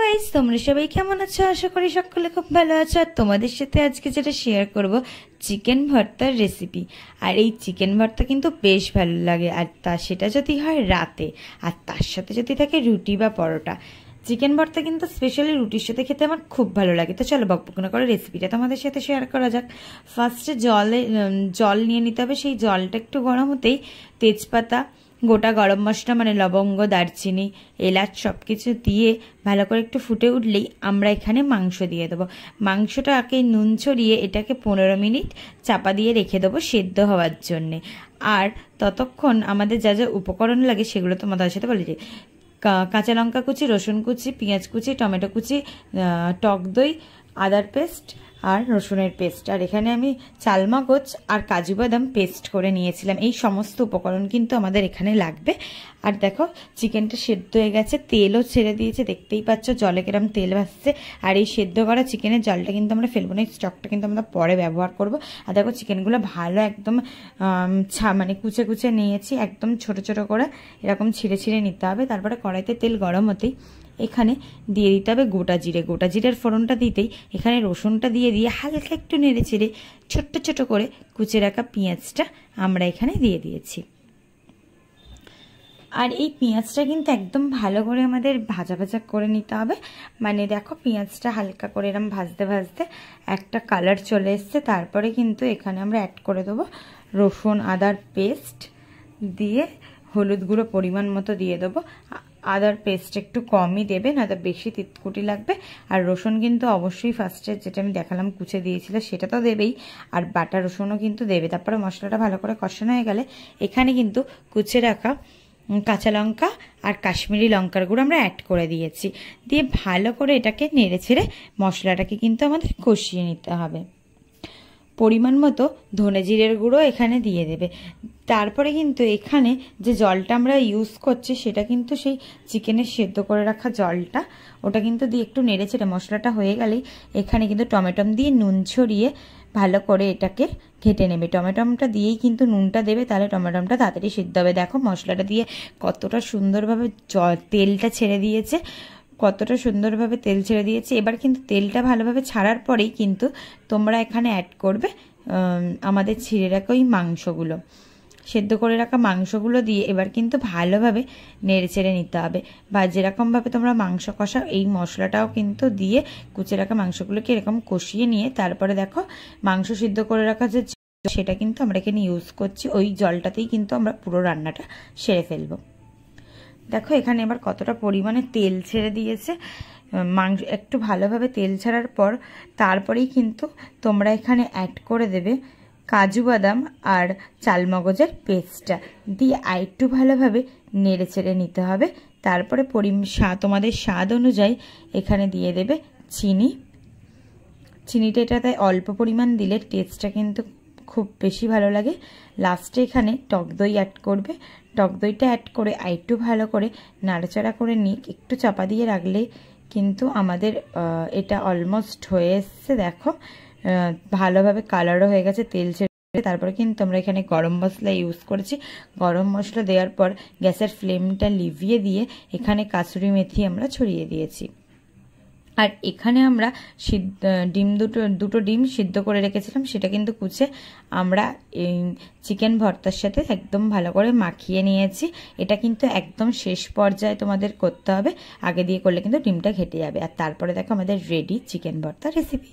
Guys, তোমরা সবাই কেমন আছো? আশা করি সকলে খুব ভালো আছো। আর তোমাদের সাথে আজকে যেটা শেয়ার করব চিকেন ভর্তার রেসিপি। আর এই চিকেন ভর্তা কিন্তু বেশ ভালো লাগে, আর সেটা যদি হয় রাতে, আর তার সাথে যদি থাকে রুটি বা পরোটা। চিকেন ভর্তা কিন্তু স্পেশালি রুটির সাথে খেতে আমার খুব ভালো লাগে। তো চলো বকবক না করে রেসিপিটা তোমাদের সাথে শেয়ার করা যাক। ফার্স্টে জল নিয়ে নিতে হবে। সেই জলটা একটু গরম হতেই তেজপাতা, গোটা গরম মশলা মানে লবঙ্গ, দারচিনি, এলাচ সব কিছু দিয়ে ভালো করে একটু ফুটে উঠলেই আমরা এখানে মাংস দিয়ে দেবো। মাংসটাকে নুন ছড়িয়ে এটাকে 15 মিনিট চাপা দিয়ে রেখে দেবো সেদ্ধ হওয়ার জন্যে। আর ততক্ষণ আমাদের যা যা উপকরণ লাগে সেগুলো তোমাদের সাথে বলে দিই। কাঁচা লঙ্কা কুচি, রসুন কুচি, পেঁয়াজ কুচি, টমেটো কুচি, টক দই, আদার পেস্ট আর রসুনের পেস্ট। আর এখানে আমি চালমগজ আর কাজু বাদাম পেস্ট করে নিয়েছিলাম। এই সমস্ত উপকরণ কিন্তু আমাদের এখানে লাগবে। আর দেখো চিকেনটা সেদ্ধ হয়ে গেছে, তেলও ছেড়ে দিয়েছে, দেখতেই পাচ্ছ জলে কিরম তেল ভাসছে। আর এই সেদ্ধ করা চিকেনের জলটা কিন্তু আমরা ফেলবো না, স্টকটা কিন্তু আমরা পরে ব্যবহার করব। আর দেখো চিকেনগুলো ভালো একদম মানে কুচে কুচে নিয়েছি, একদম ছোট ছোট করে এরকম ছিঁড়ে ছিঁড়ে নিতে হবে। তারপরে কড়াইতে তেল গরম হতেই এখানে দিয়ে দিতে হবে গোটা জিরে। গোটা জিরের ফোড়নটা দিতেই এখানে রসুনটা দিয়ে হালকা একটু নেড়ে চেড়ে ছোট্ট ছোট করে কুচে রাখা পেঁয়াজটা আমরা এখানে দিয়ে দিয়েছি। আর এই পেঁয়াজটা কিন্তু একদম ভালো করে আমাদের ভাজা ভাজা করে নিতে হবে। মানে দেখো পেঁয়াজটা হালকা করে এরকম ভাজতে ভাজতে একটা কালার চলে এসছে। তারপরে কিন্তু এখানে আমরা অ্যাড করে দেবো রসুন আদার পেস্ট, দিয়ে হলুদ গুঁড়ো পরিমাণ মতো দিয়ে দেবো। আদার পেস্ট একটু কমই দেবে, নয়তো বেশি তিতকুটি লাগবে। আর রসুন কিন্তু অবশ্যই ফার্স্টে যেটা আমি দেখালাম কুচে দিয়েছিল সেটা তো দেবেই, আর বাটা রসুনও কিন্তু দেবে। তারপরে মশলাটা ভালো করে কষানো হয়ে গেলে এখানে কিন্তু কুচে রাখা কাঁচা লঙ্কা আর কাশ্মীরি লঙ্কার গুঁড়ো আমরা অ্যাড করে দিয়েছি। দিয়ে ভালো করে এটাকে নেড়ে ছেড়ে মশলাটাকে কিন্তু আমাদের কষিয়ে নিতে হবে। পরিমাণ মতো ধনে জিরের গুঁড়ো এখানে দিয়ে দেবে। তারপরে কিন্তু এখানে যে জলটা আমরা ইউজ করছি সেটা কিন্তু সেই চিকেনের সেদ্ধ করে রাখা জলটা, ওটা কিন্তু দিয়ে একটু নেড়ে চেড়ে মশলাটা হয়ে গেলেই এখানে কিন্তু টমেটম দিয়ে নুন ছড়িয়ে ভালো করে এটাকে ঘেটে নেবে। টমেটমটা দিয়েই কিন্তু নুনটা দেবে, তাহলে টমেটমটা তাড়াতাড়ি সিদ্ধ হবে। দেখো মশলাটা দিয়ে কতটা সুন্দরভাবে তেলটা ছেড়ে দিয়েছে, কতটা সুন্দরভাবে তেল ছেড়ে দিয়েছে। এবার কিন্তু তেলটা ভালোভাবে ছাড়ার পরেই কিন্তু তোমরা এখানে অ্যাড করবে আমাদের ছিঁড়ে রাখা ওই মাংসগুলো, সেদ্ধ করে রাখা মাংসগুলো দিয়ে এবার কিন্তু ভালোভাবে নেড়ে চেড়ে নিতে হবে। বা যেরকমভাবে তোমরা মাংস কষাও এই মশলাটাও কিন্তু দিয়ে কুচে রাখা মাংসগুলোকে এরকম কষিয়ে নিয়ে তারপরে দেখো মাংস সিদ্ধ করে রাখা যে সেটা কিন্তু আমরা এখানে ইউজ করছি। ওই জলটাতেই কিন্তু আমরা পুরো রান্নাটা সেরে ফেলবো। দেখো এখানে এবার কতটা পরিমাণে তেল ছেড়ে দিয়েছে মাংস। একটু ভালোভাবে তেল ছাড়ার পর তারপরেই কিন্তু তোমরা এখানে অ্যাড করে দেবে কাজু বাদাম আর চালমগজের পেস্টটা দিয়ে আরেকটু ভালোভাবে নেড়ে চেড়ে নিতে হবে। তারপরে তোমাদের স্বাদ অনুযায়ী এখানে দিয়ে দেবে চিনি। চিনিটা এটাতে অল্প পরিমাণ দিলে টেস্টটা কিন্তু খুব বেশি ভালো লাগে। লাস্টে এখানে টক দই অ্যাড করবে। টক দইটা অ্যাড করে আরেকটু ভালো করে নাড়াচাড়া করে নিয়ে একটু চাপা দিয়ে রাখলে কিন্তু আমাদের এটা অলমোস্ট হয়ে এসছে। দেখো ভালোভাবে কালারও হয়ে গেছে, তেল ছেড়ে। তারপরে কিন্তু আমরা এখানে গরম মশলা ইউজ করেছি। গরম মশলা দেওয়ার পর গ্যাসের ফ্লেমটা লিভিয়ে দিয়ে এখানে কাসুরি মেথি আমরা ছড়িয়ে দিয়েছি। আর এখানে আমরা দুটো ডিম সিদ্ধ করে রেখেছিলাম, সেটা কিন্তু কুচে আমরা এই চিকেন ভর্তার সাথে একদম ভালো করে মাখিয়ে নিয়েছি। এটা কিন্তু একদম শেষ পর্যায়ে তোমাদের করতে হবে, আগে দিয়ে করলে কিন্তু ডিমটা ঘেটে যাবে। আর তারপরে দেখো আমাদের রেডি চিকেন ভর্তা রেসিপি।